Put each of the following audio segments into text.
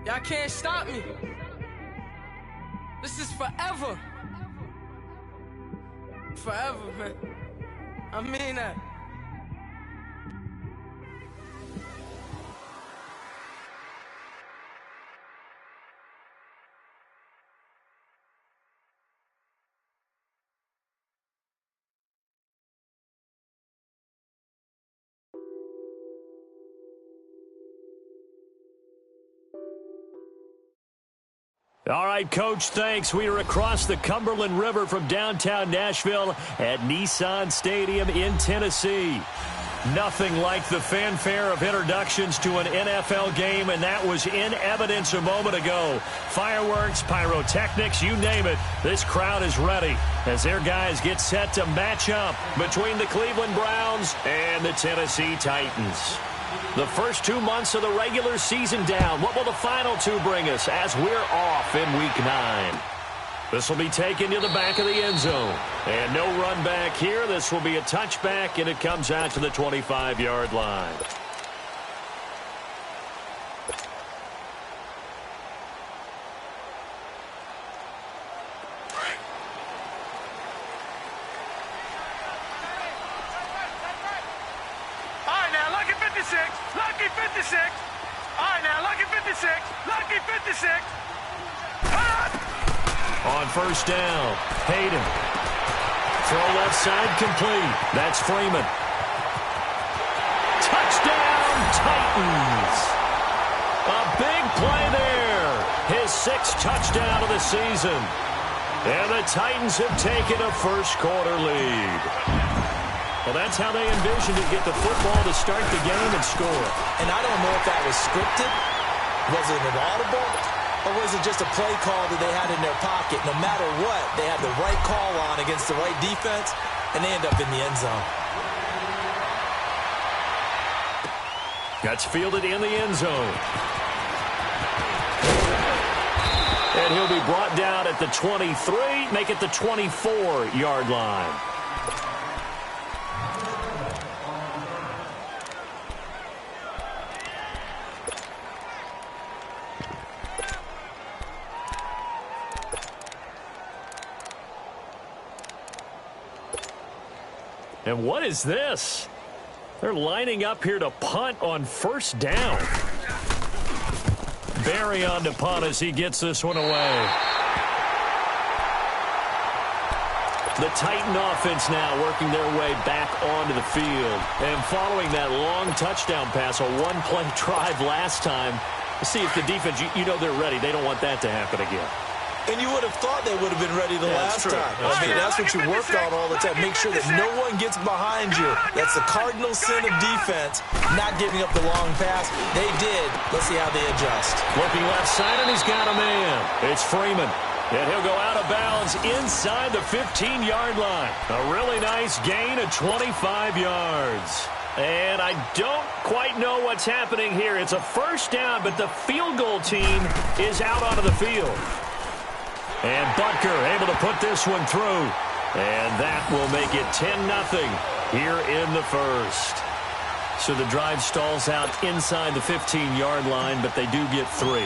Y'all can't stop me. This is forever. Forever, man. I mean that. All right, Coach, thanks. We are across the Cumberland River from downtown Nashville at Nissan Stadium in Tennessee. Nothing like the fanfare of introductions to an NFL game, and that was in evidence a moment ago. Fireworks, pyrotechnics, you name it. This crowd is ready as their guys get set to match up between the Cleveland Browns and the Tennessee Titans. The first 2 months of the regular season down. What will the final two bring us as we're off in Week 9? This will be taken to the back of the end zone. And no run back here. This will be a touchback, and it comes out to the 25-yard line. Lucky 56. All right, now, lucky 56. Lucky 56. On first down, Hayden. Throw left side complete. That's Freeman. Touchdown, Titans. A big play there. His 6th touchdown of the season. And the Titans have taken a first-quarter lead. Well, that's how they envisioned it, get the football to start the game and score. And I don't know if that was scripted, was it an audible, or was it just a play call that they had in their pocket? No matter what, they had the right call on against the right defense, and they end up in the end zone. That's fielded in the end zone. And he'll be brought down at the 23, make it the 24-yard line. And what is this? They're lining up here to punt on first down. Barry on to punt as he gets this one away. The Titan offense now working their way back onto the field. And following that long touchdown pass, a one-play drive last time, see if the defense, you know they're ready. They don't want that to happen again. And you would have thought they would have been ready the last time. I mean, that's what you worked on all the time. Make sure that no one gets behind you. That's the cardinal sin of defense, not giving up the long pass. They did. Let's see how they adjust. Looking left side, and he's got a man. It's Freeman. And he'll go out of bounds inside the 15-yard line. A really nice gain of 25 yards. And I don't quite know what's happening here. It's a first down, but the field goal team is out onto the field. And Butker able to put this one through. And that will make it 10-0 here in the first. So the drive stalls out inside the 15-yard line, but they do get 3.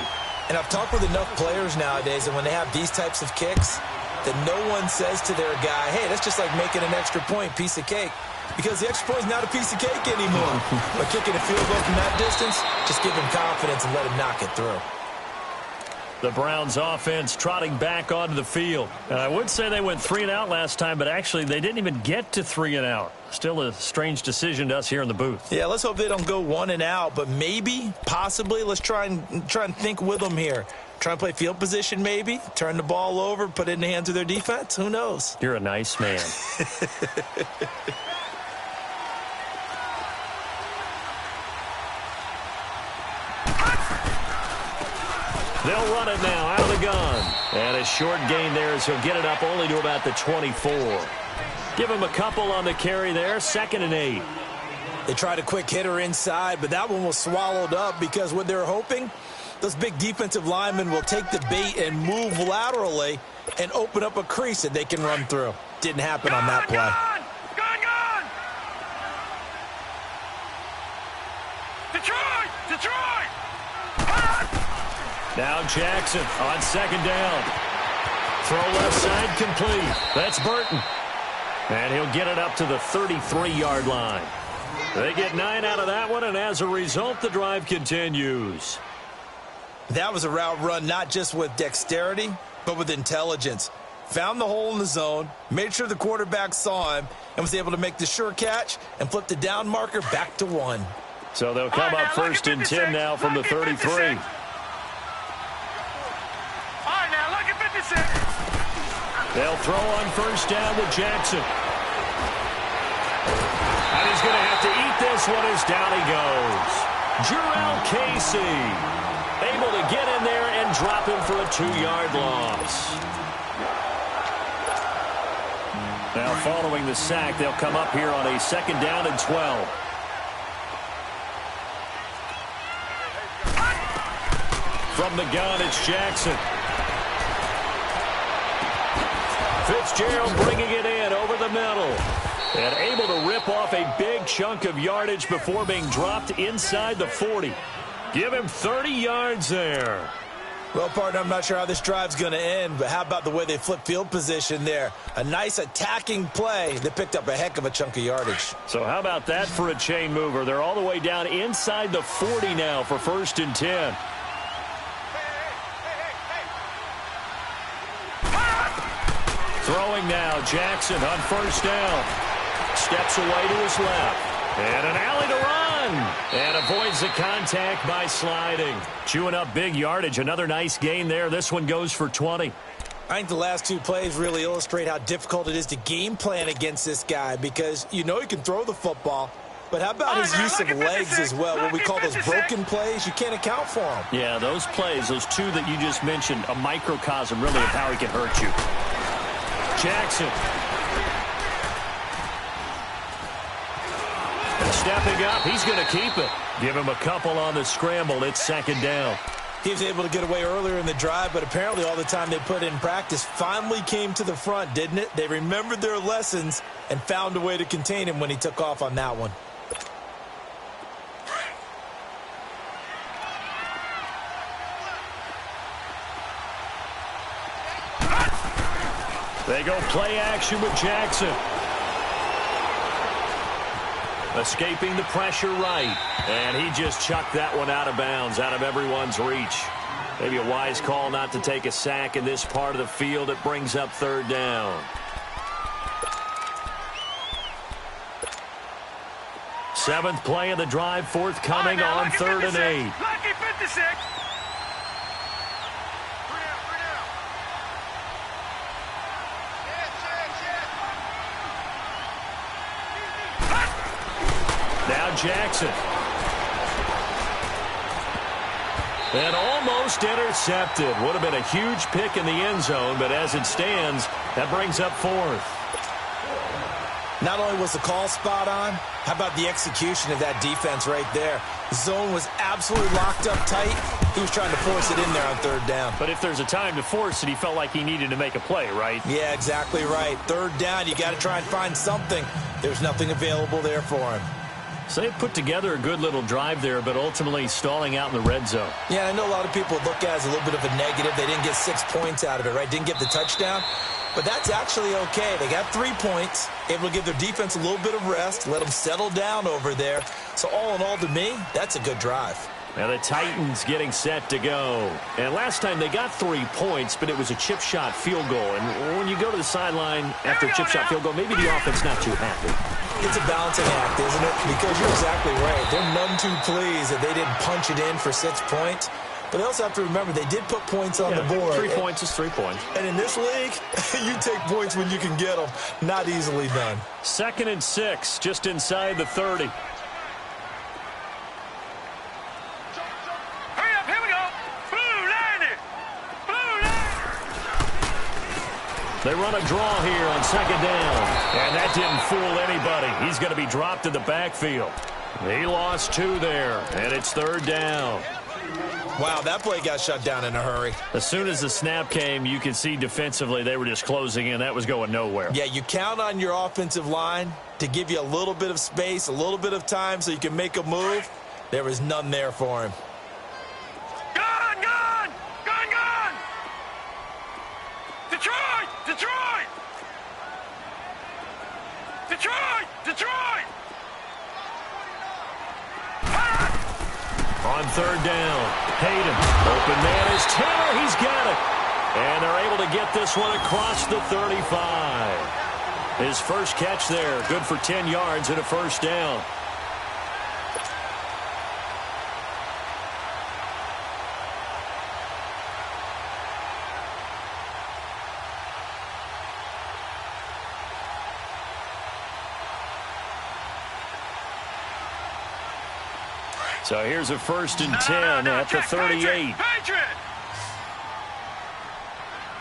And I've talked with enough players nowadays, and when they have these types of kicks, that no one says to their guy, hey, that's just like making an extra point, piece of cake. Because the extra point is not a piece of cake anymore. But kicking a field goal from that distance, just give him confidence and let him knock it through. The Browns offense trotting back onto the field. And I would say they went 3 and out last time, but actually they didn't even get to 3 and out. Still a strange decision to us here in the booth. Yeah, let's hope they don't go 1 and out, but maybe, possibly, let's try and think with them here. Try and play field position maybe, turn the ball over, put it in the hands of their defense. Who knows? You're a nice man. They'll run it now out of the gun. And a short gain there as he'll get it up only to about the 24. Give him a couple on the carry there. 2nd and 8. They tried a quick hitter inside, but that one was swallowed up because what they're hoping, those big defensive linemen will take the bait and move laterally and open up a crease that they can run through. Didn't happen on that play. Now Jackson on second down. Throw left side complete. That's Burton. And he'll get it up to the 33-yard line. They get 9 out of that one, and as a result, the drive continues. That was a route run not just with dexterity, but with intelligence. Found the hole in the zone, made sure the quarterback saw him, and was able to make the sure catch and flip the down marker back to 1. So they'll come up first and 10 now from the 33. All right, now look at 56. They'll throw on first down with Jackson. And he's going to have to eat this one as down he goes. Jarrell Casey able to get in there and drop him for a 2-yard loss. Now following the sack, they'll come up here on a second down and 12. From the gun, it's Jackson. Fitzgerald bringing it in over the middle. And able to rip off a big chunk of yardage before being dropped inside the 40. Give him 30 yards there. Well, partner, I'm not sure how this drive's going to end, but how about the way they flip field position there? A nice attacking play that picked up a heck of a chunk of yardage. So how about that for a chain mover? They're all the way down inside the 40 now for first and 10. Throwing now, Jackson on first down. Steps away to his left. And an alley to run. And avoids the contact by sliding. Chewing up big yardage. Another nice gain there. This one goes for 20. I think the last 2 plays really illustrate how difficult it is to game plan against this guy because you know he can throw the football. But how about his use of legs as well? What we call those broken plays, you can't account for them. Yeah, those plays, those 2 that you just mentioned, a microcosm really of how he can hurt you. Jackson. And stepping up, he's going to keep it. Give him a couple on the scramble. It's second down. He was able to get away earlier in the drive, but apparently all the time they put in practice finally came to the front, didn't it? They remembered their lessons and found a way to contain him when he took off on that one. They go play action with Jackson. Escaping the pressure right. And he just chucked that one out of bounds, out of everyone's reach. Maybe a wise call not to take a sack in this part of the field. It brings up third down. Seventh play of the drive, forthcoming on 3rd and 8. Lucky 56. Now Jackson. And almost intercepted. Would have been a huge pick in the end zone, but as it stands, that brings up 4th. Not only was the call spot on, how about the execution of that defense right there? The zone was absolutely locked up tight. He was trying to force it in there on 3rd down. But if there's a time to force it, he felt like he needed to make a play, right? Yeah, exactly right. 3rd down, you got to try and find something. There's nothing available there for him. So they put together a good little drive there, but ultimately stalling out in the red zone. Yeah, I know a lot of people look at it as a little bit of a negative. They didn't get 6 points out of it, right? Didn't get the touchdown. But that's actually okay. They got 3 points, able to give their defense a little bit of rest, let them settle down over there. So all in all, to me, that's a good drive. Now the Titans getting set to go. And last time they got 3 points, but it was a chip shot field goal. And when you go to the sideline after a chip shot field goal, maybe the offense not too happy. It's a balancing act, isn't it? Because you're exactly right. They're none too pleased that they didn't punch it in for 6 points. But they also have to remember they did put points on the board. 3 points is 3 points. And in this league, you take points when you can get them. Not easily done. 2nd and 6, just inside the 30. Hurry up, here we go. Blue line it. Blue line. They run a draw here on 2nd down. And that didn't fool anybody. He's going to be dropped in the backfield. He lost 2 there, and it's 3rd down. Wow, that play got shut down in a hurry. As soon as the snap came, you could see defensively they were just closing in. That was going nowhere. Yeah, you count on your offensive line to give you a little bit of space, a little bit of time so you can make a move. There was none there for him. Gone, gone. Detroit! Detroit! Detroit! On third down, Hayden. Open man is Taylor. He's got it. And they're able to get this one across the 35. His first catch there, good for 10 yards and a first down. So here's a 1st and 10 at the 38. Patriot!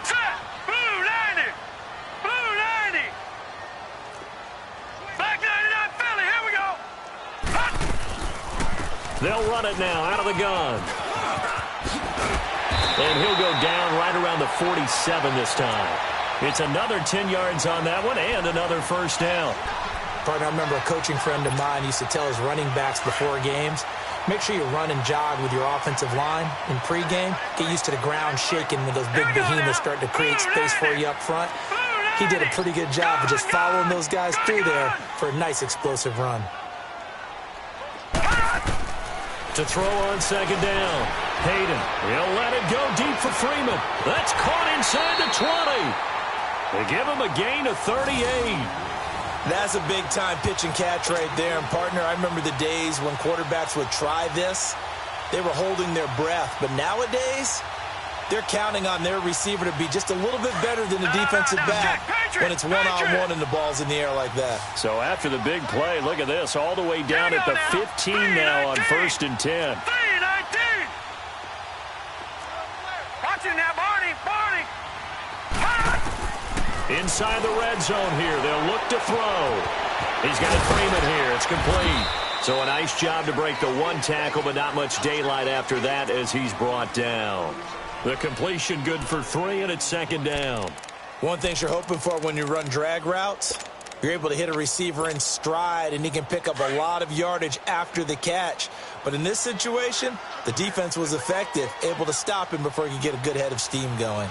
Set! Blue 90! Blue 90! Black 99 Philly, here we go! Hut! They'll run it now out of the gun. And he'll go down right around the 47 this time. It's another 10 yards on that one and another first down. Partner, I remember a coaching friend of mine used to tell his running backs before games, make sure you run and jog with your offensive line in pregame. Get used to the ground shaking when those big behemoths start to create space for you up front. He did a pretty good job of just following those guys through there for a nice explosive run. To throw on second down, Hayden. He'll let it go deep for Freeman. That's caught inside the 20. They give him a gain of 38. That's a big-time pitch and catch right there. And, partner, I remember the days when quarterbacks would try this. They were holding their breath. But nowadays, they're counting on their receiver to be just a little bit better than the defensive back when it's one-on-one and the ball's in the air like that. So after the big play, look at this, all the way down at the 15 now on 1st and 10. 3-19! Watching that, Barney! Barney! Inside the red zone here, they'll look to throw. He's got Freeman here. It's complete. So a nice job to break the one tackle, but not much daylight after that as he's brought down. The completion good for 3, and it's second down. One thing you're hoping for when you run drag routes, you're able to hit a receiver in stride, and he can pick up a lot of yardage after the catch. But in this situation, the defense was effective, able to stop him before he could get a good head of steam going.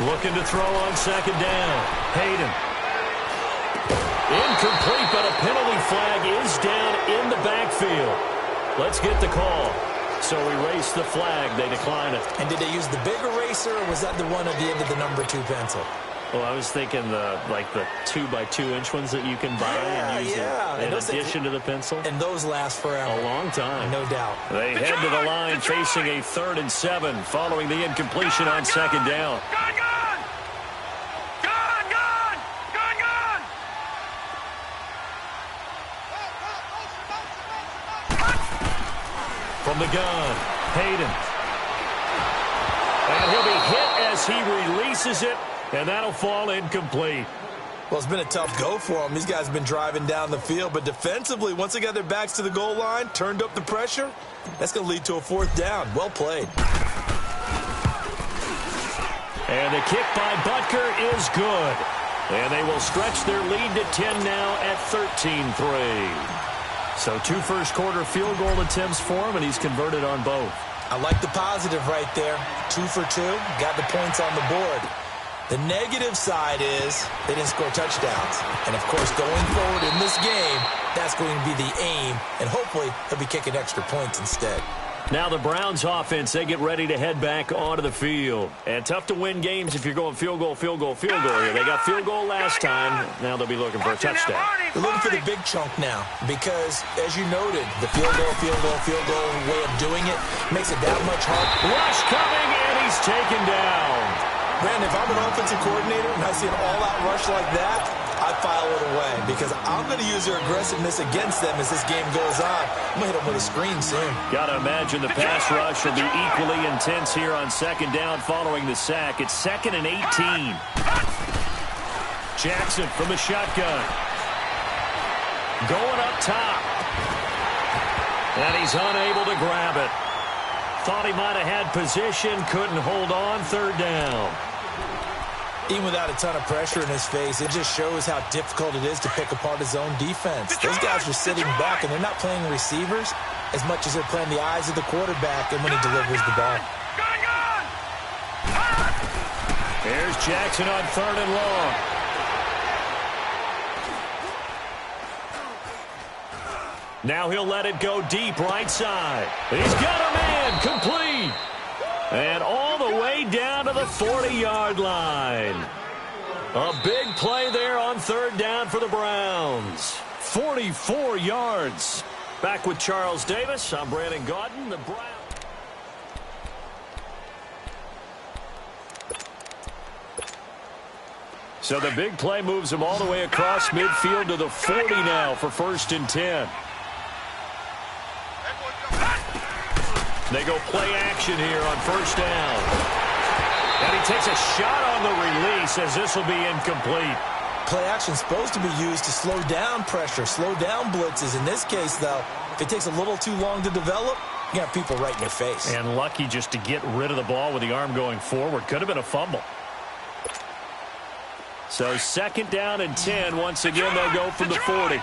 Looking to throw on second down. Hayden. Incomplete, but a penalty flag is down in the backfield. Let's get the call. So erase the flag. They decline it. And did they use the big eraser, or was that the one at the end of the number 2 pencil? Well, I was thinking the 2x2-inch ones that you can buy and use in addition to the pencil. And those last forever. A long time. No doubt. They head to the line facing a 3rd and 7 following the incompletion on second down. From the gun, Hayden. And he'll be hit as he releases it, and that'll fall incomplete. Well, it's been a tough go for him. These guys have been driving down the field, but defensively, once they got their backs to the goal line, turned up the pressure, that's going to lead to a 4th down. Well played. And the kick by Butker is good. And they will stretch their lead to 10 now at 13-3. So 2 first-quarter field goal attempts for him, and he's converted on both. I like the positive right there. 2 for 2, got the points on the board. The negative side is they didn't score touchdowns. And, of course, going forward in this game, that's going to be the aim, and hopefully he'll be kicking extra points instead. Now the Browns offense, they get ready to head back onto the field. And tough to win games if you're going field goal here. They got field goal last time. Now they'll be looking for a touchdown. They're looking for the big chunk now because, as you noted, the field goal way of doing it makes it that much harder. Rush coming, and he's taken down. Brandon, if I'm an offensive coordinator and I see an all-out rush like that, I file it away because I'm going to use their aggressiveness against them as this game goes on. I'm going to hit them with a screen soon. Got to imagine the pass rush will be equally intense here on second down following the sack. It's 2nd and 18. Jackson from the shotgun. Going up top. And he's unable to grab it. Thought he might have had position, couldn't hold on, 3rd down. Even without a ton of pressure in his face, it just shows how difficult it is to pick apart his own defense. Those guys are sitting back, and they're not playing receivers as much as they're playing the eyes of the quarterback and when he delivers the ball. Here's Jackson on 3rd and long. Now he'll let it go deep right side. He's got a man complete. And all the way down to the 40-yard line. A big play there on 3rd down for the Browns. 44 yards. Back with Charles Davis. I'm Brandon Gaudin. The Browns. So the big play moves him all the way across midfield to the 40 now for 1st and 10. They go play action here on 1st down. And he takes a shot on the release as this will be incomplete. Play action is supposed to be used to slow down pressure, slow down blitzes. In this case, though, if it takes a little too long to develop, you got people right in your face. And lucky just to get rid of the ball with the arm going forward. Could have been a fumble. So 2nd down and 10. Once again, they'll go from the 40.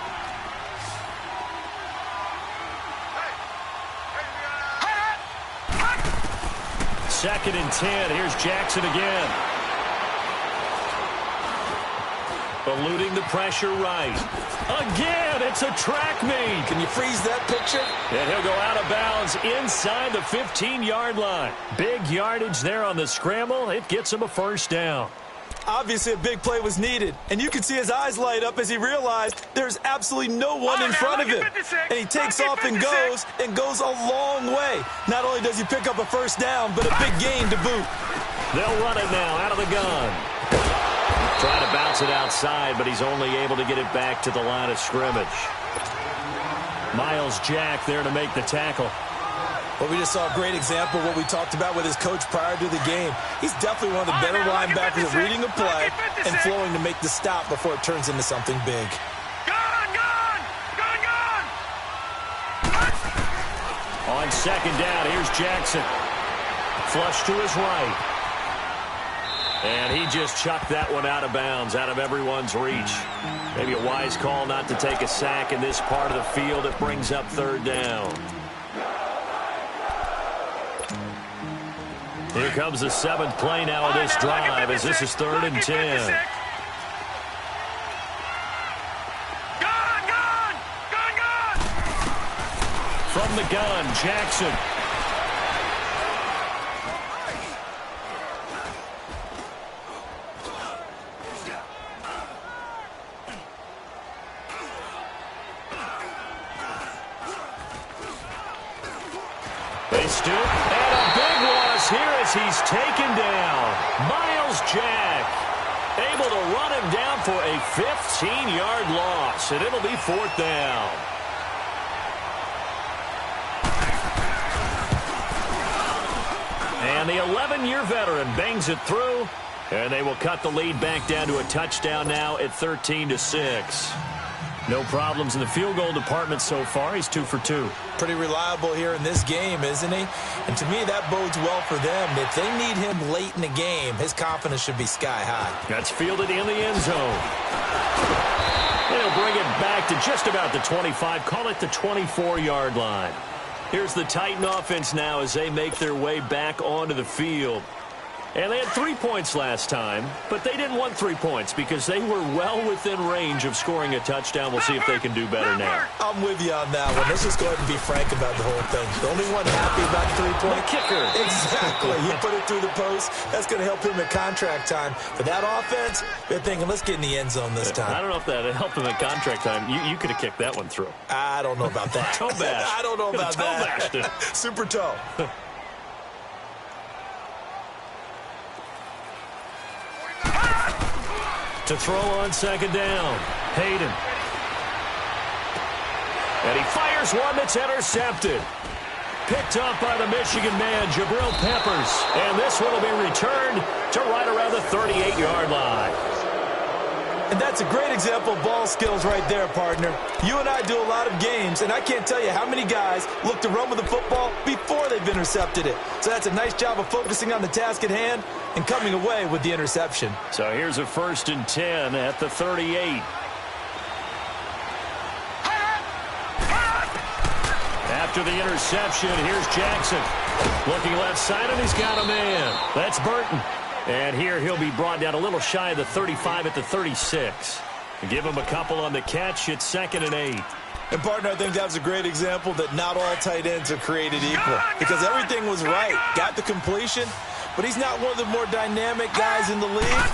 Second and 10. Here's Jackson again. Eluding the pressure right. Again, it's a track meet. Can you freeze that picture? And he'll go out of bounds inside the 15-yard line. Big yardage there on the scramble. It gets him a 1st down. Obviously, a big play was needed, and you can see his eyes light up as he realized there's absolutely no one in front of him. And he takes off and goes a long way. Not only does he pick up a 1st down, but a big gain to boot. They'll run it now out of the gun. Trying to bounce it outside, but he's only able to get it back to the line of scrimmage. Miles Jack there to make the tackle. Well, we just saw a great example of what we talked about with his coach prior to the game. He's definitely one of the better linebackers at reading a play and flowing to make the stop before it turns into something big. On 2nd down, here's Jackson. Flush to his right. And he just chucked that one out of bounds, out of everyone's reach. Maybe a wise call not to take a sack in this part of the field. It brings up 3rd down. Here comes the 7th play now of this drive as this is 3rd and 10. From the gun, Jackson. They stoop, and a big loss here as he's taken down. Miles Jack able to run him down for a 15-yard loss, and it'll be 4th down. And the 11-year veteran bangs it through, and they will cut the lead back down to a touchdown now at 13-6. No problems in the field goal department so far. He's 2 for 2. Pretty reliable here in this game, isn't he? And to me, that bodes well for them. If they need him late in the game, his confidence should be sky high. That's fielded in the end zone. They'll bring it back to just about the 25. Call it the 24-yard line. Here's the Titan offense now as they make their way back onto the field. And they had 3 points last time, but they didn't want 3 points because they were well within range of scoring a touchdown. We'll see if they can do better now. I'm with you on that one. Let's just go ahead and be frank about the whole thing. The only one happy about the 3-point kicker. Exactly. He put it through the post. That's going to help him at contract time. For that offense, they're thinking, let's get in the end zone this time. I don't know if that helped him at contract time. You could have kicked that one through. I don't know about that. Toe bash. I don't know about toe that. Bashed it. Super toe. To throw on 2nd down, Hayden. And he fires one that's intercepted. Picked up by the Michigan man, Jabril Peppers. And this one will be returned to right around the 38-yard line. And that's a great example of ball skills right there, partner. You and I do a lot of games, and I can't tell you how many guys look to run with the football before they've intercepted it. So that's a nice job of focusing on the task at hand and coming away with the interception. So here's a 1st and 10 at the 38. After the interception, here's Jackson. Looking left side, and he's got a man. That's Burton. And here he'll be brought down a little shy of the 35 at the 36. Give him a couple on the catch. It's 2nd and 8. And, partner, I think that's a great example that not all tight ends are created equal. Because everything was right. Got the completion, but he's not one of the more dynamic guys in the league.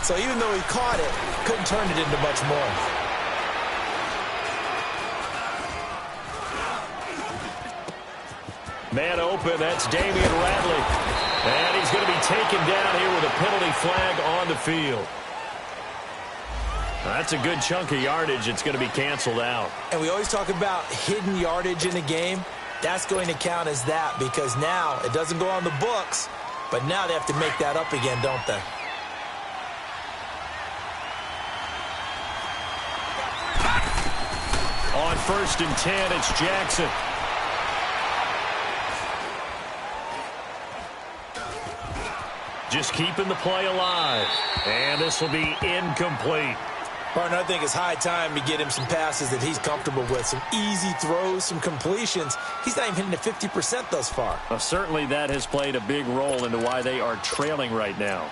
So even though he caught it, couldn't turn it into much more. Man open, that's Damian Radley. And he's going to be taken down here with a penalty flag on the field. That's a good chunk of yardage. It's going to be canceled out. And we always talk about hidden yardage in a game. That's going to count as that because now it doesn't go on the books, but now they have to make that up again, don't they? On 1st and 10, it's Jackson. Just keeping the play alive. And this will be incomplete. Partner, I think it's high time to get him some passes that he's comfortable with. Some easy throws, some completions. He's not even hitting the 50% thus far. Well, certainly that has played a big role into why they are trailing right now.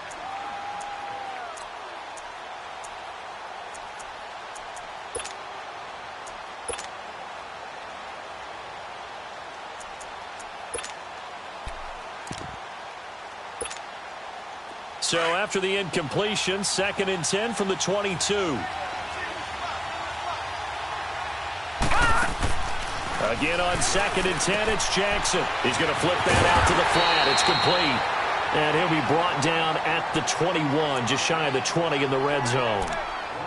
So after the incompletion, 2nd and 10 from the 22. Again on 2nd and 10, it's Jackson. He's going to flip that out to the flat. It's complete. And he'll be brought down at the 21, just shy of the 20 in the red zone.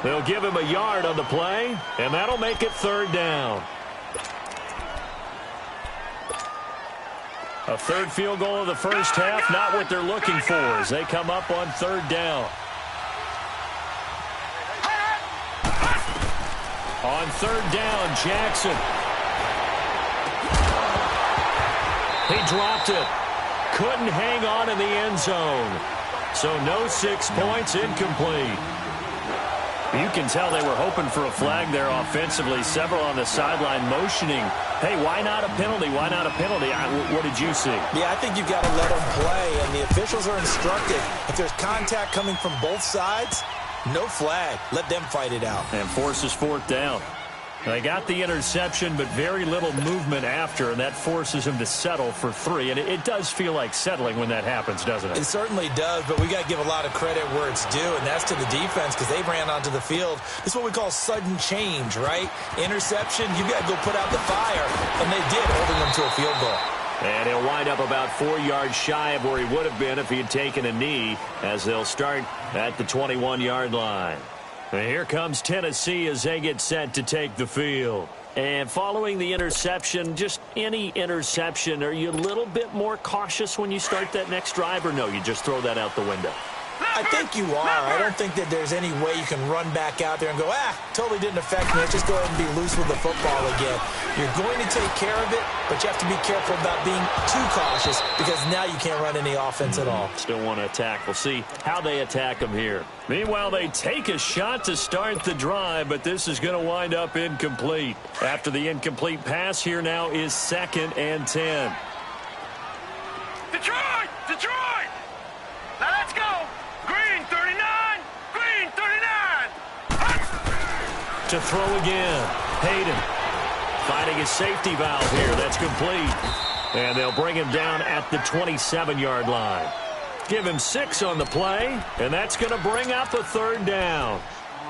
They'll give him a yard on the play, and that'll make it 3rd down. A 3rd field goal of the first half, not what they're looking for as they come up on 3rd down. On 3rd down, Jackson. He dropped it. Couldn't hang on in the end zone. So no 6 points, incomplete. You can tell they were hoping for a flag there offensively. Several on the sideline motioning. Hey, why not a penalty? Why not a penalty? What did you see? Yeah, I think you've got to let them play, and the officials are instructed. If there's contact coming from both sides, no flag. Let them fight it out. And forces 4th down. They got the interception, but very little movement after, and that forces him to settle for 3. And it does feel like settling when that happens, doesn't it? It certainly does, but we got to give a lot of credit where it's due, and that's to the defense because they ran onto the field. This is what we call sudden change, right? Interception, you got to go put out the fire, and they did, holding them to a field goal. And he'll wind up about 4 yards shy of where he would have been if he had taken a knee, as they'll start at the 21-yard line. And here comes Tennessee as they get set to take the field. And following the interception, just any interception, are you a little bit more cautious when you start that next drive, or no, you just throw that out the window? I think you are. I don't think that there's any way you can run back out there and go, totally didn't affect me. Let's just go ahead and be loose with the football again. You're going to take care of it, but you have to be careful about being too cautious because now you can't run any offense at all. Still want to attack. We'll see how they attack them here. Meanwhile, they take a shot to start the drive, but this is going to wind up incomplete. After the incomplete pass, here now is 2nd and 10. Detroit! Detroit! Now let's go! Green 39! Green 39! To throw again. Hayden finding his safety valve here. That's complete. And they'll bring him down at the 27-yard line. Give him 6 on the play, and that's going to bring up a 3rd down.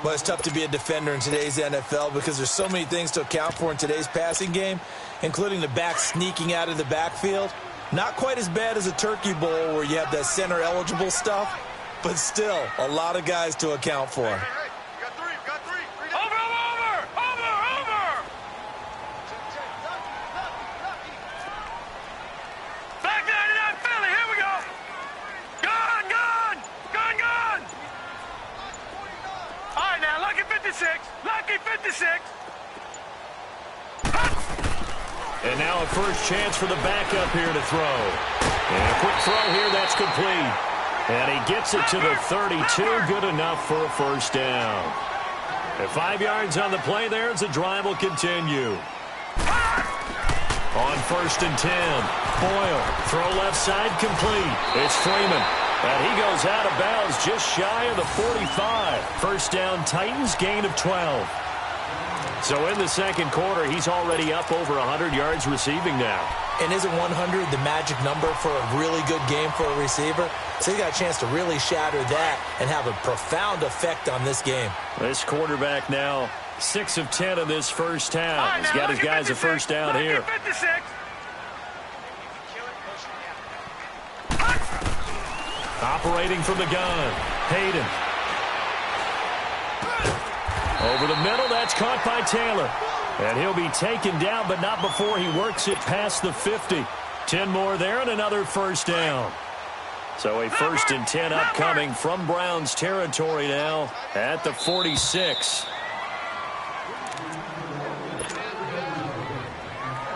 Well, it's tough to be a defender in today's NFL because there's so many things to account for in today's passing game, including the back sneaking out of the backfield. Not quite as bad as a turkey bowl where you have that center-eligible stuff, but still a lot of guys to account for. Got three. Over! Back 99 Philly, here we go! Gone! All right, now 56. And now a first chance for the backup here to throw. And a quick throw here, that's complete. And he gets it to the 32, good enough for a first down. And 5 yards on the play there as the drive will continue. On 1st and 10, Boyle, throw left side complete. It's Freeman. And he goes out of bounds just shy of the 45. First down, Titans, gain of 12. So in the second quarter, he's already up over 100 yards receiving now. And isn't 100 the magic number for a really good game for a receiver? So he got a chance to really shatter that and have a profound effect on this game. This quarterback now 6 of 10 in this first half. He's got his guys a first down here. 56. Operating from the gun, Hayden. Over the middle, that's caught by Taylor. And he'll be taken down, but not before he works it past the 50. 10 more there and another first down. So a 1st and 10 upcoming from Browns territory now at the 46.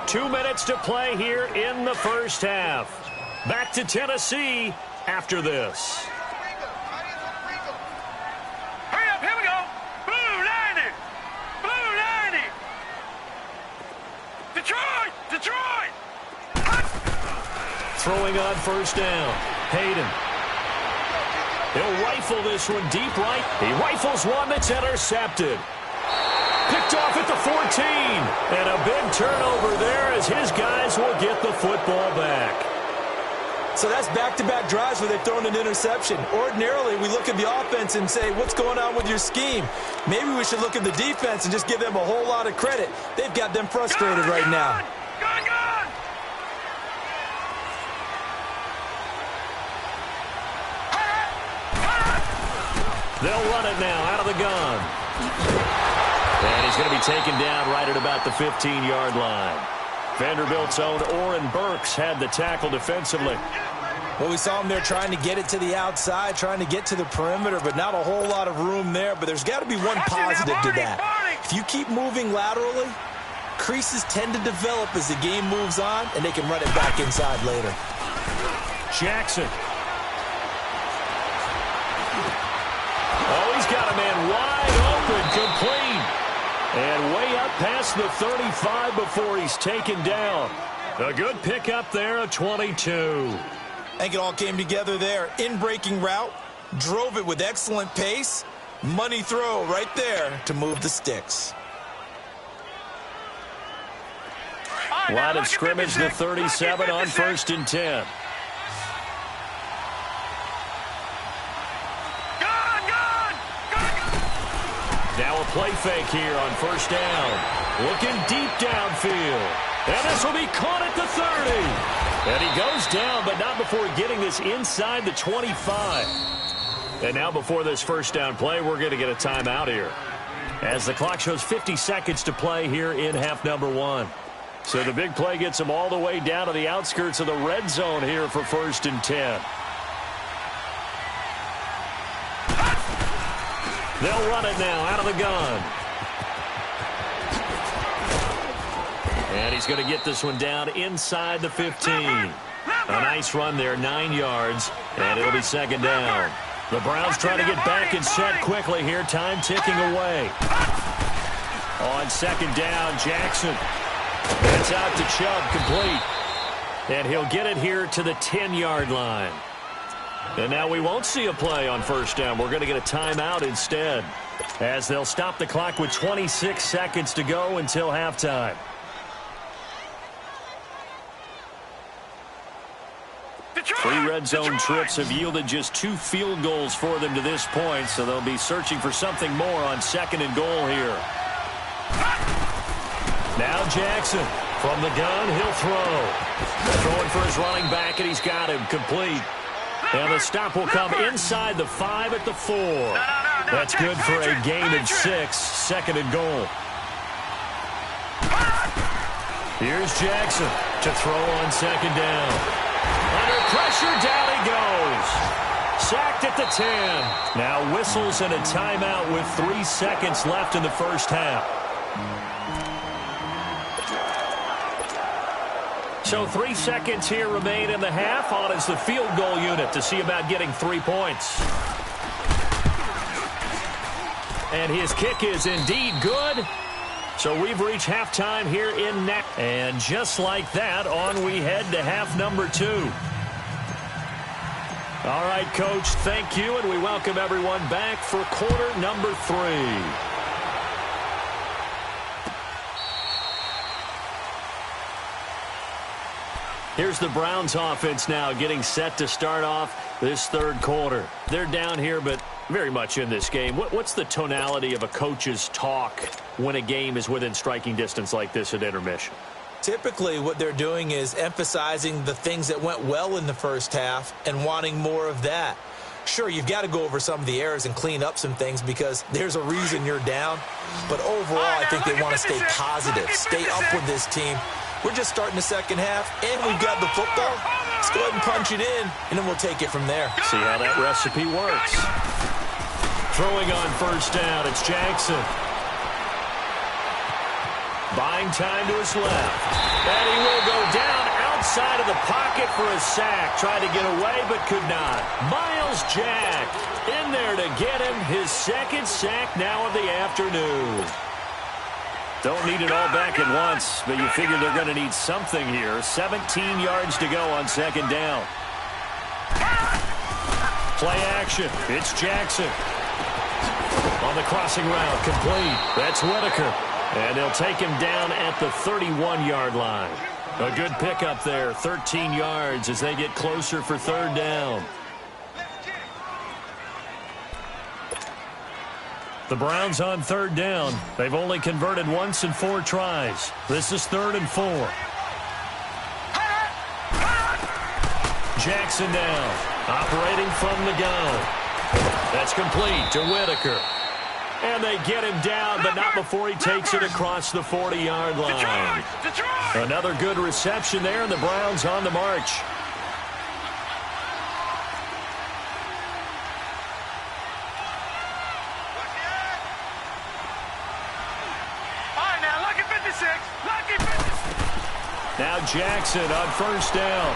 2 minutes to play here in the first half. Back to Tennessee after this. Hurry up, here we go. Blue 90. Blue 90. Detroit. Detroit. Throwing on first down. Hayden. He'll rifle this one deep right. He rifles one that's intercepted. Picked off at the 14. And a big turnover there as his guys will get the football back. So that's back-to-back drives where they've thrown an interception. Ordinarily, we look at the offense and say, what's going on with your scheme? Maybe we should look at the defense and just give them a whole lot of credit. They've got them frustrated right now. Gun, gun. They'll run it now out of the gun. And he's going to be taken down right at about the 15-yard line. Vanderbilt's own Oren Burks had the tackle defensively. Well, we saw him there trying to get it to the outside, trying to get to the perimeter, but not a whole lot of room there. But there's got to be one positive to that. If you keep moving laterally, creases tend to develop as the game moves on, and they can run it back inside later. Jackson. Oh, he's got a man wide open, complete. And way up past the 35 before he's taken down. A good pickup there, a 22. I think it all came together there. In-breaking route, drove it with excellent pace. Money throw right there to move the sticks. Line of scrimmage, the 37 on 1st and 10. Now a play fake here on first down. Looking deep downfield. And this will be caught at the 30. And he goes down, but not before getting this inside the 25. And now before this first down play, we're going to get a timeout here. As the clock shows 50 seconds to play here in half number 1. So the big play gets them all the way down to the outskirts of the red zone here for 1st and 10. They'll run it now out of the gun. And he's going to get this one down inside the 15. A nice run there, 9 yards, and it'll be second down. The Browns trying to get back and set quickly here, time ticking away. On second down, Jackson. It's out to Chubb, complete. And he'll get it here to the 10-yard line. And now we won't see a play on first down. We're going to get a timeout instead, as they'll stop the clock with 26 seconds to go until halftime. Three red zone trips have yielded just 2 field goals for them to this point, so they'll be searching for something more on second and goal here. Now Jackson from the gun, he'll throw. Throwing for his running back, and he's got him complete. And the stop will come inside the 5 at the 4. That's good for a gain of 6, second and goal. Here's Jackson to throw on second down. Under pressure, down he goes. Sacked at the 10. Now whistles and a timeout with 3 seconds left in the first half. So 3 seconds here remain in the half. On is the field goal unit to see about getting 3 points. And his kick is indeed good. So we've reached halftime here in net. And just like that, on we head to half number 2. All right, Coach, thank you, and we welcome everyone back for quarter number 3. Here's the Browns offense now getting set to start off this third quarter. They're down here, but very much in this game. What's the tonality of a coach's talk when a game is within striking distance like this at intermission? Typically, what they're doing is emphasizing the things that went well in the first half and wanting more of that. Sure, you've got to go over some of the errors and clean up some things because there's a reason you're down. But overall, I think they want to stay positive, stay up with this team. We're just starting the second half, and we've got the football. Let's go ahead and punch it in, and then we'll take it from there. See how that recipe works. Throwing on first down, it's Jackson. Buying time to his left. And he will go down outside of the pocket for a sack. Tried to get away, but could not. Myles Jack in there to get him his second sack now of the afternoon. Don't need it all back at once, but you figure they're going to need something here. 17 yards to go on second down. Play action. It's Jackson. On the crossing route, complete. That's Whitaker. And they'll take him down at the 31-yard line. A good pickup there, 13 yards as they get closer for third down. The Browns on third down. They've only converted once in 4 tries. This is 3rd and 4. Jackson down, operating from the gun. That's complete to Whitaker. And they get him down, but not before he takes it across the 40-yard line. Another good reception there, and the Browns on the march. Now Jackson on first down.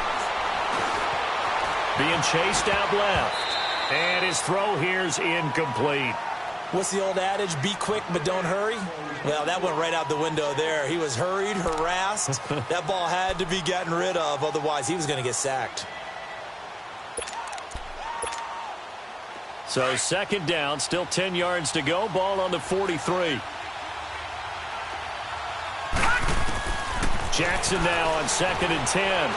Being chased out left. And his throw here's incomplete. What's the old adage? Be quick, but don't hurry? Well, that went right out the window there. He was hurried, harassed. That ball had to be gotten rid of. Otherwise, he was going to get sacked. So second down, still 10 yards to go. Ball on the 43. Jackson now on 2nd and 10.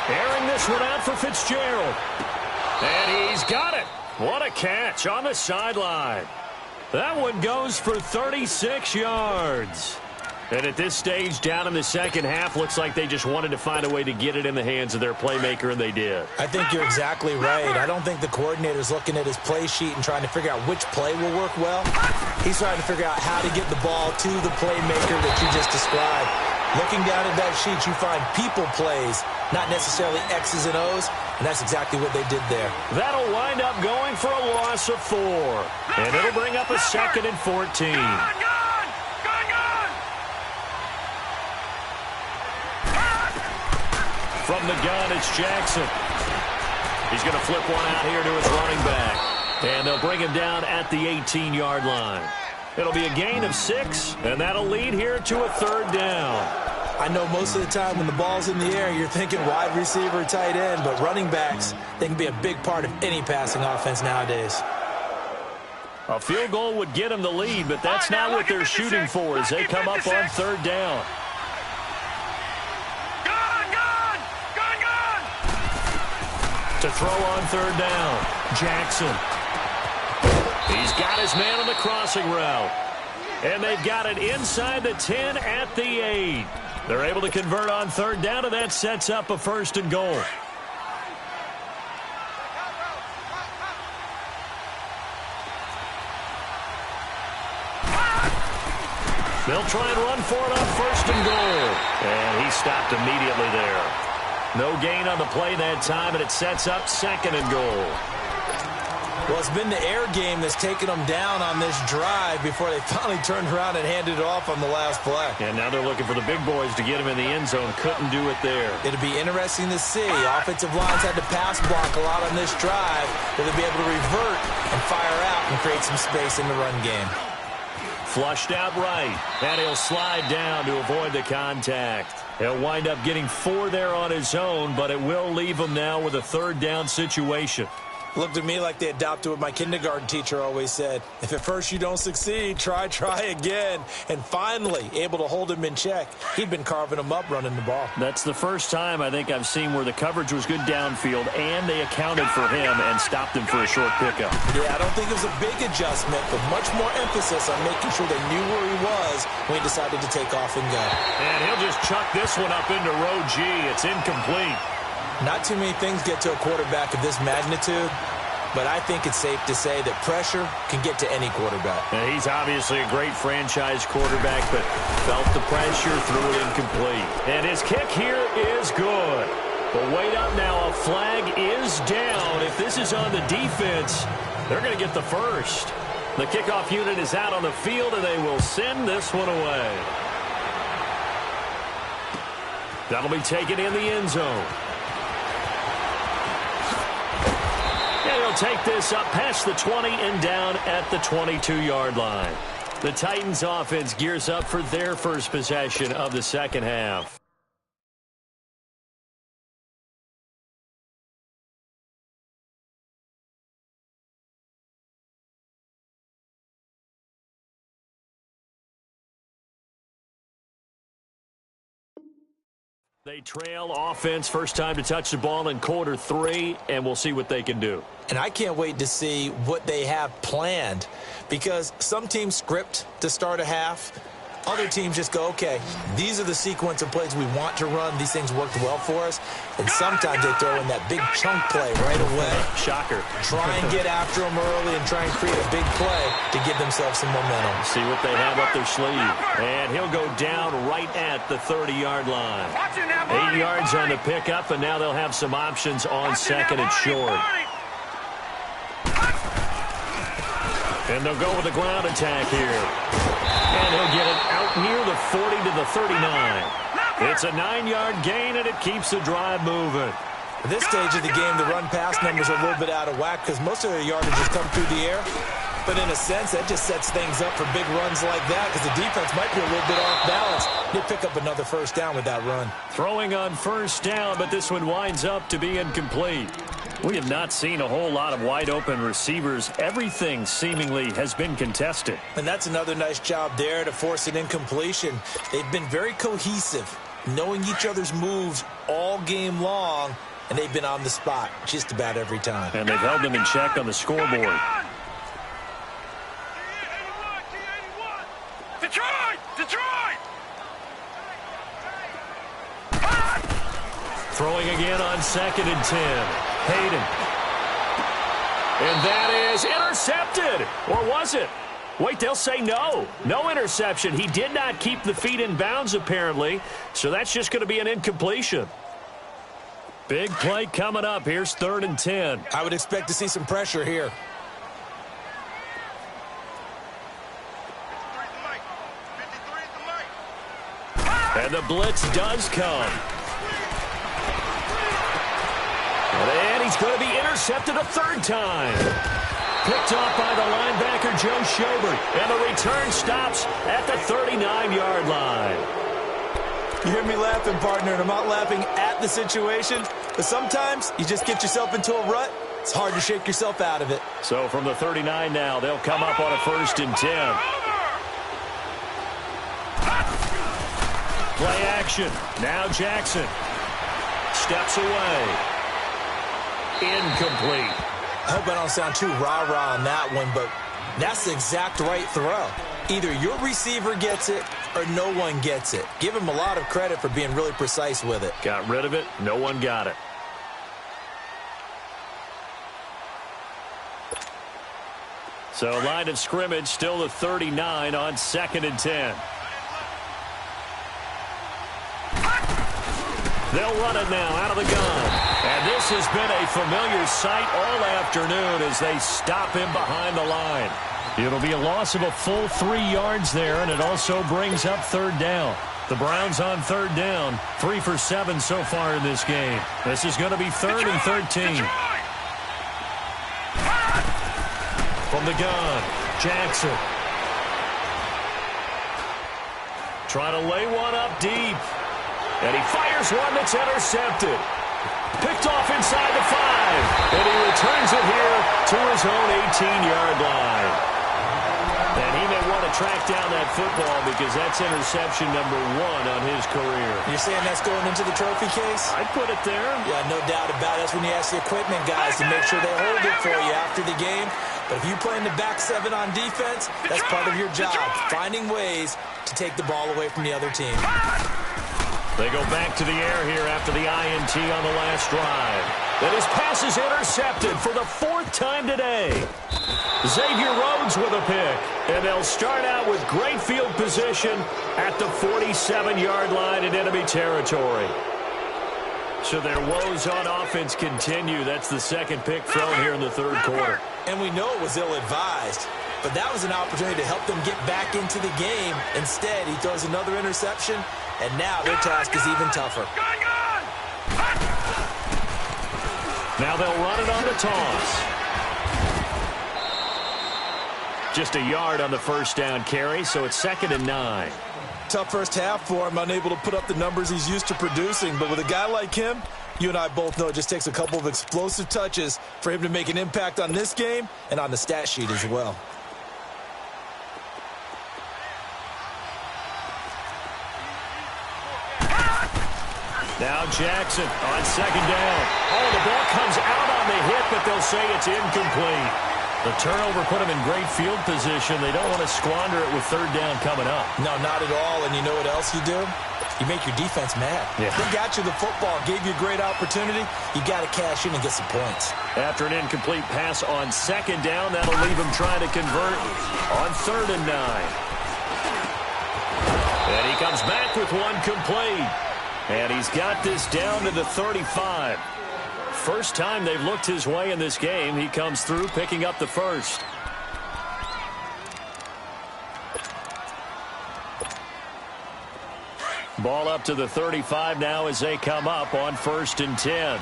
Airing this one out for Fitzgerald. And he's got it. What a catch on the sideline. That one goes for 36 yards. And at this stage, down in the second half, looks like they just wanted to find a way to get it in the hands of their playmaker, and they did. I think you're exactly right. I don't think the coordinator's looking at his play sheet and trying to figure out which play will work well. He's trying to figure out how to get the ball to the playmaker that you just described. Looking down at that sheet, you find people plays, not necessarily X's and O's, and that's exactly what they did there. That'll wind up going for a loss of 4. And it'll bring up a 2nd and 14. From the gun, it's Jackson. He's going to flip one out here to his running back. And they'll bring him down at the 18-yard line. It'll be a gain of 6, and that'll lead here to a 3rd down. I know most of the time when the ball's in the air, you're thinking wide receiver, tight end, but running backs, they can be a big part of any passing offense nowadays. A field goal would get them the lead, but that's not what they're shooting for as they come up on 3rd down. To throw on 3rd down, Jackson. He's got his man on the crossing route. And they've got it inside the 10 at the 8. They're able to convert on 3rd down, and that sets up a 1st and goal. They'll try and run for it on 1st and goal. And he stopped immediately there. No gain on the play that time, and it sets up 2nd and goal. Well, it's been the air game that's taken them down on this drive before they finally turned around and handed it off on the last play. And now they're looking for the big boys to get him in the end zone. Couldn't do it there. It'll be interesting to see. Offensive lines had to pass block a lot on this drive. Will they be able to revert and fire out and create some space in the run game? Flushed out right, and he'll slide down to avoid the contact. He'll wind up getting 4 there on his own, but it will leave him now with a third down situation. Looked at me like they adopted what my kindergarten teacher always said. If at first you don't succeed, try again. And finally, able to hold him in check. He'd been carving him up running the ball. That's the first time I think I've seen where the coverage was good downfield, and they accounted for him and stopped him for a short pickup. Yeah, I don't think it was a big adjustment, but much more emphasis on making sure they knew where he was when he decided to take off and go. And he'll just chuck this one up into row G. It's incomplete. Not too many things get to a quarterback of this magnitude, but I think it's safe to say that pressure can get to any quarterback. Now, he's obviously a great franchise quarterback, but felt the pressure, threw it incomplete. And his kick here is good. But wait up now, a flag is down. If this is on the defense, they're going to get the first. The kickoff unit is out on the field, and they will send this one away. That'll be taken in the end zone. And he'll take this up past the 20 and down at the 22-yard line. The Titans offense gears up for their first possession of the second half. They trail offense, first time to touch the ball in quarter 3, and we'll see what they can do. And I can't wait to see what they have planned, because some teams script to start a half. Other teams just go, okay, these are the sequence of plays we want to run. These things worked well for us. And sometimes they throw in that big chunk play right away. Shocker. Try and get after them early and try and create a big play to give themselves some momentum. See what they have up their sleeve. And he'll go down right at the 30-yard line. 8 yards on the pickup, and now they'll have some options on second and short. And they'll go with a ground attack here. And he'll get it out near the 40 to the 39. It's a 9-yard gain, and it keeps the drive moving. At this stage of the game, the run-pass numbers are a little bit out of whack because most of their yardage has come through the air. But in a sense, that just sets things up for big runs like that because the defense might be a little bit off balance. They pick up another first down with that run. Throwing on first down, but this one winds up to be incomplete. We have not seen a whole lot of wide-open receivers. Everything seemingly has been contested. And that's another nice job there to force an incompletion. They've been very cohesive, knowing each other's moves all game long, and they've been on the spot just about every time. And they've held them in check on the scoreboard. Detroit! Throwing again on second and 10. Hayden. And that is intercepted. Or was it? Wait, they'll say no. No interception. He did not keep the feet in bounds, apparently. So that's just going to be an incompletion. Big play coming up. Here's 3rd and 10. I would expect to see some pressure here. And the blitz does come. And he's going to be intercepted a 3rd time. Picked off by the linebacker, Joe Schobert. And the return stops at the 39-yard line. You hear me laughing, partner, and I'm not laughing at the situation. But sometimes you just get yourself into a rut. It's hard to shake yourself out of it. So from the 39 now, they'll come up on a 1st and 10. Play action. Now Jackson steps away. Incomplete. I hope I don't sound too rah-rah on that one, but that's the exact right throw. Either your receiver gets it or no one gets it. Give him a lot of credit for being really precise with it. Got rid of it. No one got it. So line of scrimmage still the 39 on 2nd and 10. They'll run it now out of the gun. And this has been a familiar sight all afternoon as they stop him behind the line. It'll be a loss of a full 3 yards there, and it also brings up third down. The Browns on third down, 3 for 7 so far in this game. This is going to be 3rd and 13. From the gun, Jackson. Trying to lay one up deep. And he fires one that's intercepted. Picked off inside the 5. And he returns it here to his own 18-yard line. And he may want to track down that football because that's interception number 1 on his career. You're saying that's going into the trophy case? I'd put it there. Yeah, no doubt about it. That's when you ask the equipment guys to make sure they hold it for you after the game. But if you play in the back 7 on defense, that's part of your job, finding ways to take the ball away from the other team. They go back to the air here after the INT on the last drive. And his pass is intercepted for the 4th time today. Xavier Rhodes with a pick. And they'll start out with great field position at the 47-yard line in enemy territory. So their woes on offense continue. That's the 2nd pick thrown here in the 3rd quarter. And we know it was ill-advised. But that was an opportunity to help them get back into the game. Instead, he throws another interception. And now their task is even tougher. Now they'll run it on the toss. Just a yard on the first down carry, so it's 2nd and 9. Tough first half for him, unable to put up the numbers he's used to producing. But with a guy like him, you and I both know it just takes a couple of explosive touches for him to make an impact on this game and on the stat sheet as well. Now Jackson on 2nd down. Oh, the ball comes out on the hit, but they'll say it's incomplete. The turnover put them in great field position. They don't want to squander it with 3rd down coming up. No, not at all. And you know what else you do? You make your defense mad. Yeah. They got you the football, gave you a great opportunity. You got to cash in and get some points. After an incomplete pass on 2nd down, that'll leave him trying to convert on 3rd and 9. And he comes back with one complete. And he's got this down to the 35. First time they've looked his way in this game. He comes through picking up the first. Ball up to the 35 now as they come up on 1st and 10.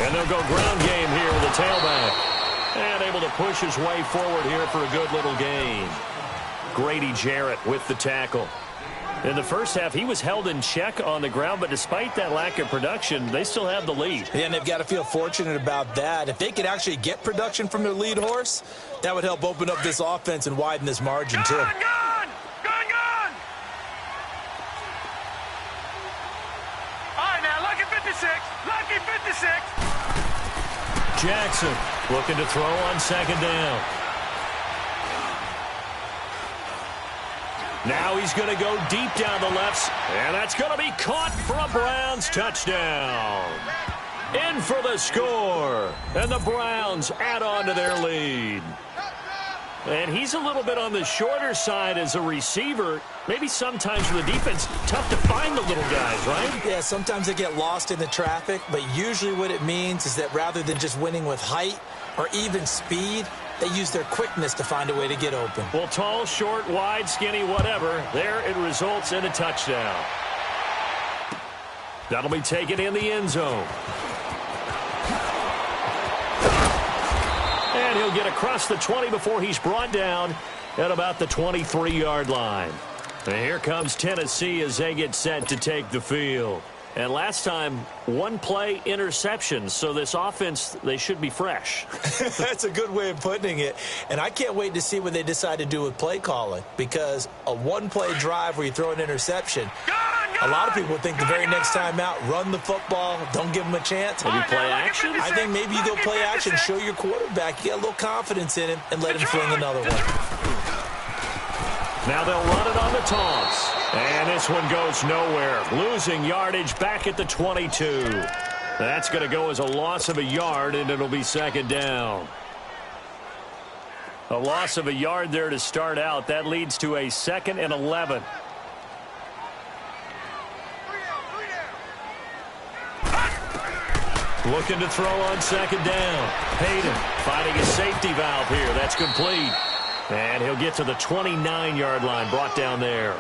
And they'll go ground game here with the tailback. And able to push his way forward here for a good little gain. Grady Jarrett with the tackle. In the first half, he was held in check on the ground, but despite that lack of production, they still have the lead. Yeah, and they've got to feel fortunate about that. If they could actually get production from their lead horse, that would help open up this offense and widen this margin, too. Gun! All right, now, lucky 56. Lucky 56. Jackson looking to throw on 2nd down. Now he's going to go deep down the left, and that's going to be caught for a Browns touchdown. In for the score, and the Browns add on to their lead. And he's a little bit on the shorter side as a receiver. Maybe sometimes for the defense, tough to find the little guys, right? Yeah, sometimes they get lost in the traffic, but usually what it means is that rather than just winning with height or even speed, they use their quickness to find a way to get open. Well, tall, short, wide, skinny, whatever, there it results in a touchdown. That'll be taken in the end zone. And he'll get across the 20 before he's brought down at about the 23-yard line. And here comes Tennessee as they get set to take the field. And last time, 1 play interception. So this offense, they should be fresh. That's a good way of putting it. And I can't wait to see what they decide to do with play calling. Because a 1-play drive where you throw an interception, a lot of people think the very next time out, run the football, don't give them a chance. Maybe play action? I think maybe you go play action, show your quarterback, you get a little confidence in him, and let him fling another one. Now they'll run it on the toss. And this one goes nowhere. Losing yardage back at the 22. That's going to go as a loss of a yard, and it'll be 2nd down. A loss of a yard there to start out. That leads to a 2nd and 11. Looking to throw on second down. Hayden finding a safety valve here. That's complete. And he'll get to the 29-yard line, brought down there.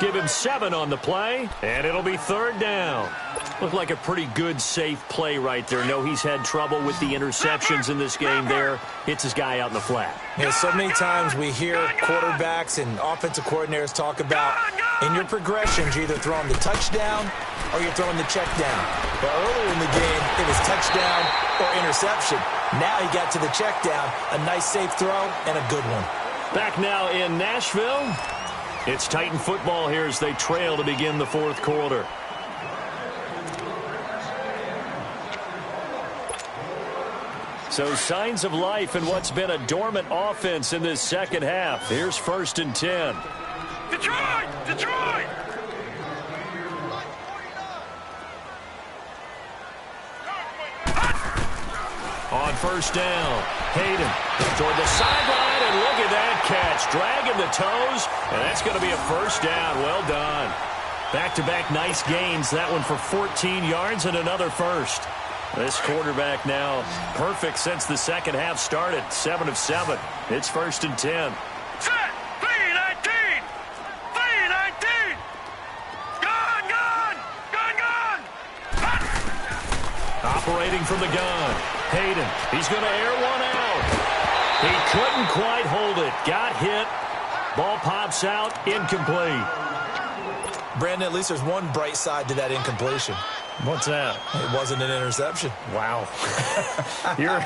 Give him 7 on the play, and it'll be third down. Looked like a pretty good, safe play right there. No, he's had trouble with the interceptions in this game there. Hits his guy out in the flat. Yeah, so many times we hear quarterbacks and offensive coordinators talk about in your progressions, you're either throwing the touchdown or you're throwing the check down. But earlier in the game, it was touchdown or interception. Now he got to the check down, a nice safe throw, and a good one. Back now in Nashville. It's Titan football here as they trail to begin the fourth quarter. So signs of life in what's been a dormant offense in this second half. Here's 1st and 10. Detroit! Detroit! On first down, Hayden toward the sideline, and look at that catch. Dragging the toes, and that's going to be a first down. Well done. Back-to-back nice gains. That one for 14 yards and another first. This quarterback now perfect since the second half started. 7 of 7. It's 1st and 10. Set! 3-19! 3-19! Gun! Gun! Gun! Gun! Operating from the gun. Hayden, he's going to air one out. He couldn't quite hold it. Got hit. Ball pops out. Incomplete. Brandon, at least there's one bright side to that incompletion. What's that? It wasn't an interception. Wow. You're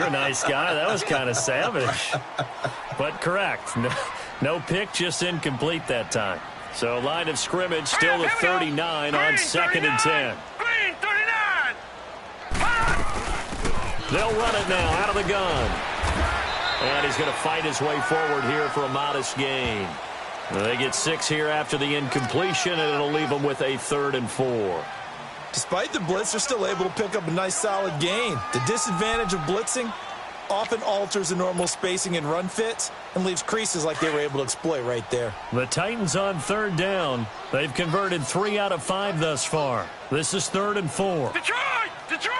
a nice guy. That was kind of savage. But correct. No pick, just incomplete that time. So line of scrimmage still at 39 on 2nd and 10. Green 39! They'll run it now out of the gun. And he's going to fight his way forward here for a modest gain. They get 6 here after the incompletion, and it'll leave them with a 3rd and 4. Despite the blitz, they're still able to pick up a nice solid gain. The disadvantage of blitzing often alters the normal spacing and run fits and leaves creases like they were able to exploit right there. The Titans on 3rd down. They've converted 3 out of 5 thus far. This is 3rd and 4. Detroit! Detroit!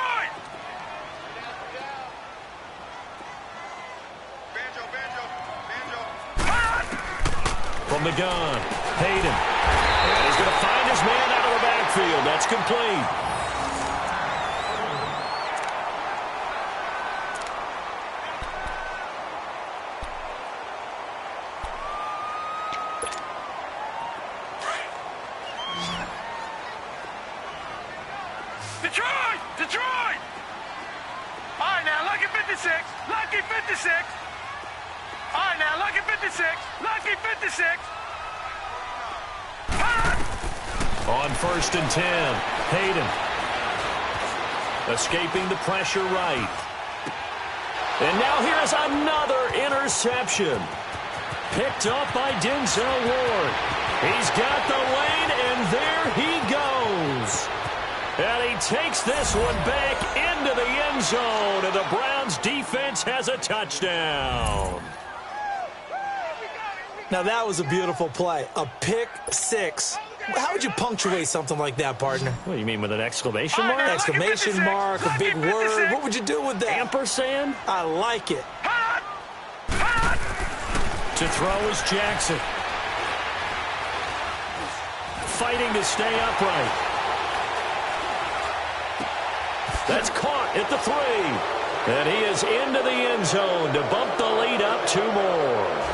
From the gun, Hayden. And he's going to find his man out of the backfield. That's complete. Detroit! Detroit! All right, now, lucky 56. Lucky 56. All right, now, lucky 56. Lucky 56. On 1st and 10, Hayden. Escaping the pressure right. And now here's another interception. Picked up by Denzel Ward. He's got the lane, and there he goes. And he takes this one back into the end zone, and the Browns defense has a touchdown. Now that was a beautiful play. A pick 6. How would you punctuate something like that, partner? What do you mean, with an exclamation mark? Exclamation mark, a big word. What would you do with that? Ampersand? I like it. To throw is Jackson. Fighting to stay upright. That's caught at the 3. And he is into the end zone to bump the lead up 2 more.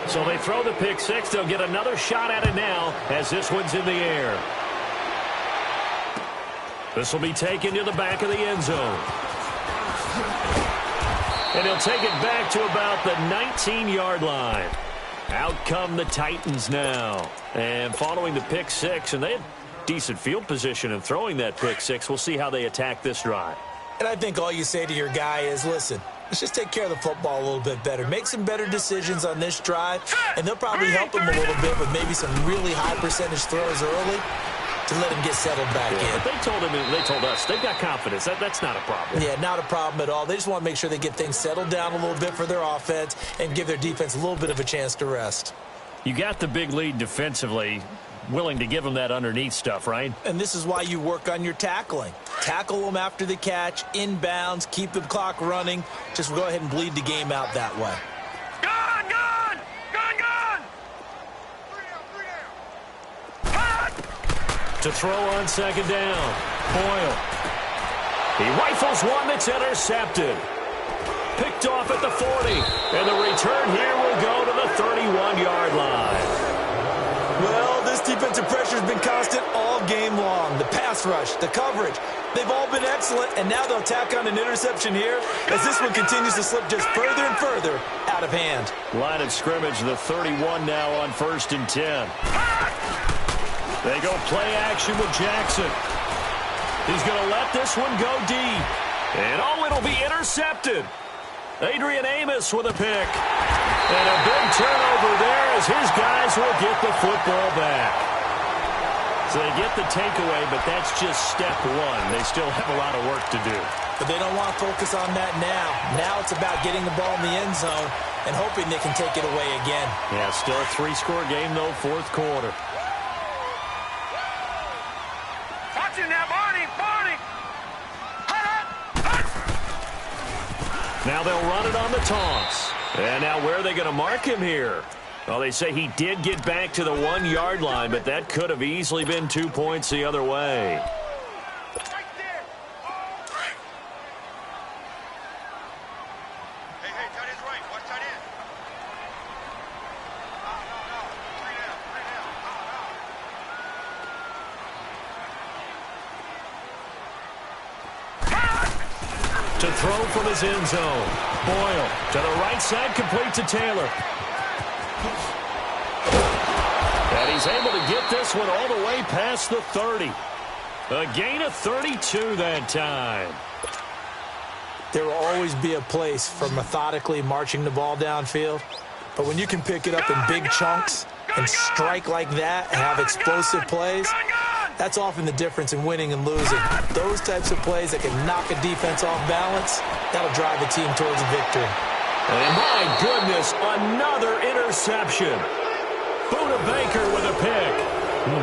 So they throw the pick 6. They'll get another shot at it now as this one's in the air. This will be taken to the back of the end zone. And he'll take it back to about the 19-yard line. Out come the Titans now. And following the pick 6, and they had decent field position in throwing that pick 6. We'll see how they attack this drive. And I think all you say to your guy is, listen, let's just take care of the football a little bit better. Make some better decisions on this drive, and they'll probably help him a little bit with maybe some really high percentage throws early to let him get settled back in. But they told us they've got confidence. That's not a problem. Yeah, not a problem at all. They just want to make sure they get things settled down a little bit for their offense and give their defense a little bit of a chance to rest. You got the big lead defensively, willing to give them that underneath stuff, right? And this is why you work on your tackling. Tackle them after the catch, inbounds, keep the clock running. Just go ahead and bleed the game out that way. Gone, gone! Gone, gone! To throw on second down, Boyle. He rifles one that's intercepted. Picked off at the 40. And the return here will go to the 31-yard line. Well, this defensive pressure has been constant all game long. The pass rush, the coverage, they've all been excellent, and now they'll tack on an interception here as this one continues to slip just further and further out of hand. Line of scrimmage, the 31 now on 1st and 10. They go play action with Jackson. He's going to let this one go deep. And, it'll be intercepted. Adrian Amos with a pick. And a big turnover there as his guys will get the football back. So they get the takeaway, but that's just step one. They still have a lot of work to do. But they don't want to focus on that now. Now it's about getting the ball in the end zone and hoping they can take it away again. Yeah, still a 3-score game, though, 4th quarter. Watch it now, Barney! Barney! Now they'll run it on the toss. And now where are they going to mark him here? Well, they say he did get back to the 1-yard line, but that could have easily been 2 points the other way. Right there! Hey, tight end's right. Watch tight end. No. 3 down. To throw from his end zone. Boyle to the right side, complete to Taylor. And he's able to get this one all the way past the 30. A gain of 32 that time. There will always be a place for methodically marching the ball downfield. But when you can pick it up in big chunks and strike like that and have explosive plays, that's often the difference in winning and losing. Those types of plays that can knock a defense off balance, that'll drive the team towards a victory. And my goodness, another interception. Buda Baker with a pick.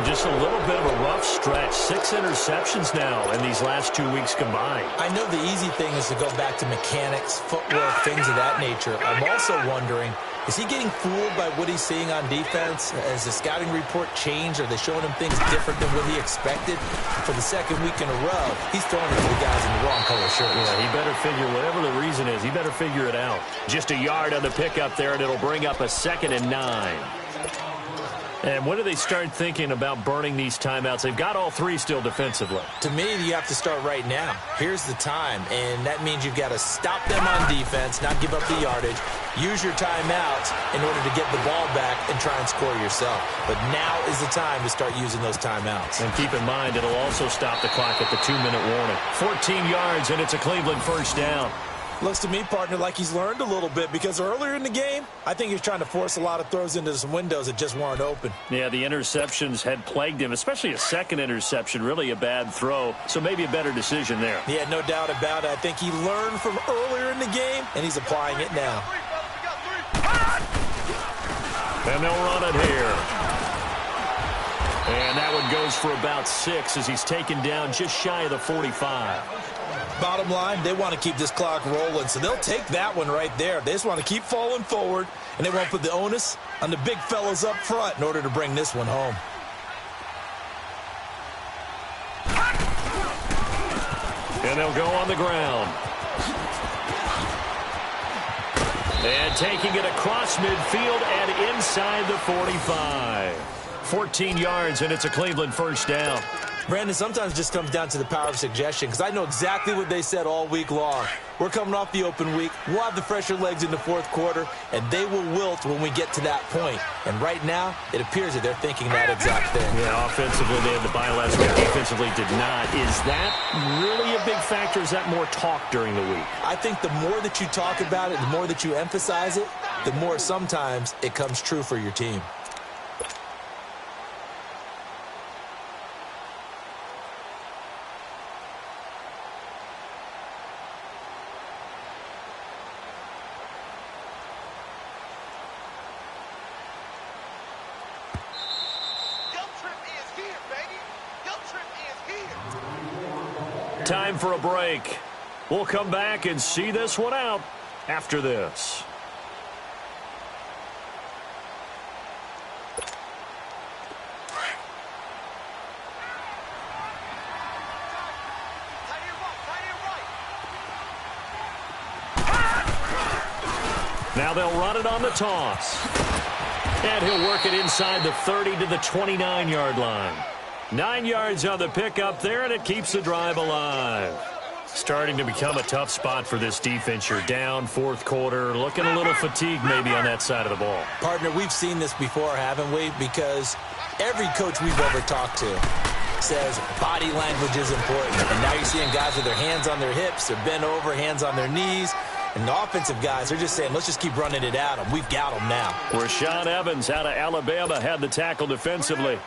Just a little bit of a rough stretch. 6 interceptions now in these last 2 weeks combined. I know the easy thing is to go back to mechanics, footwork, things of that nature. I'm also wondering, is he getting fooled by what he's seeing on defense? Has the scouting report changed? Are they showing him things different than what he expected? For the second week in a row, he's throwing it to the guys in the wrong color shirts. Yeah, he better figure, whatever the reason is, he better figure it out. Just a yard on the pickup there, and it'll bring up a 2nd and 9. And when do they start thinking about burning these timeouts? They've got all 3 still defensively. To me, you have to start right now. Here's the time, and that means you've got to stop them on defense, not give up the yardage, use your timeouts in order to get the ball back and try and score yourself. But now is the time to start using those timeouts. And keep in mind, it'll also stop the clock at the 2-minute warning. 14 yards, and it's a Cleveland first down. Looks to me, partner, like he's learned a little bit because earlier in the game, I think he was trying to force a lot of throws into some windows that just weren't open. Yeah, the interceptions had plagued him, especially a second interception, really a bad throw. So maybe a better decision there. Yeah, no doubt about it. I think he learned from earlier in the game, and he's applying it now. And they'll run it here. And that one goes for about 6 as he's taken down just shy of the 45. Bottom line, they want to keep this clock rolling, so they'll take that one right there. They just want to keep falling forward, and they won't put the onus on the big fellas up front in order to bring this one home. And they'll go on the ground. And taking it across midfield and inside the 45. 14 yards, and it's a Cleveland first down. Brandon, sometimes it just comes down to the power of suggestion because I know exactly what they said all week long. We're coming off the open week. We'll have the fresher legs in the 4th quarter, and they will wilt when we get to that point. And right now, it appears that they're thinking that exact thing. Yeah, offensively, they had the bye last week. Defensively, did not. Is that really a big factor? Is that more talk during the week? I think the more that you talk about it, the more that you emphasize it, the more sometimes it comes true for your team. time for a break. We'll come back and see this one out after this. Now they'll run it on the toss. And he'll work it inside the 30 to the 29-yard line. 9 yards on the pickup there, and it keeps the drive alive. Starting to become a tough spot for this defense. You're down fourth quarter, looking a little fatigued maybe on that side of the ball. Partner, we've seen this before, haven't we? Because every coach we've ever talked to says body language is important. And now you're seeing guys with their hands on their hips, they're bent over, hands on their knees. And the offensive guys, they're just saying, let's just keep running it at them. We've got them now. Rashaan Evans out of Alabama had the tackle defensively.